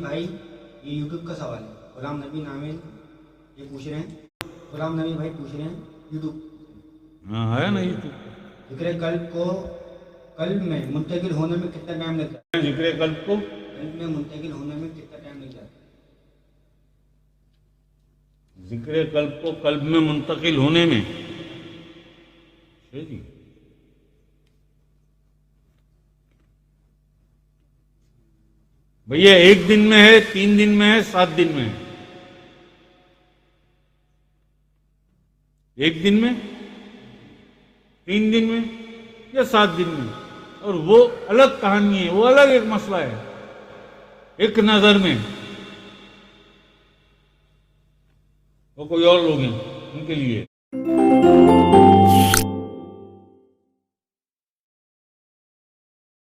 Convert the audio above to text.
भाई ये यूट्यूब का सवाल है। गुलाम नबी नामिल ये पूछ रहे हैं, गुलाम नबी भाई पूछ रहे हैं यूट्यूब। हाँ है ना यूट्यूब। जिक्र कल्ब को कल्ब में मुंतकिल होने में कितना टाइम लगता है? जिक्र कल्ब को कल्ब में मुंतकिल होने में कितना टाइम लग जाता है? जिक्र कल्ब को कल्ब में मुंतकिल होने में जी भैया 1 दिन में है, 3 दिन में है, 7 दिन में है? 1 दिन में, 3 दिन में या 7 दिन में? और वो अलग कहानी है, वो अलग एक मसला है। एक नजर में वो कोई और लोग हैं, उनके लिए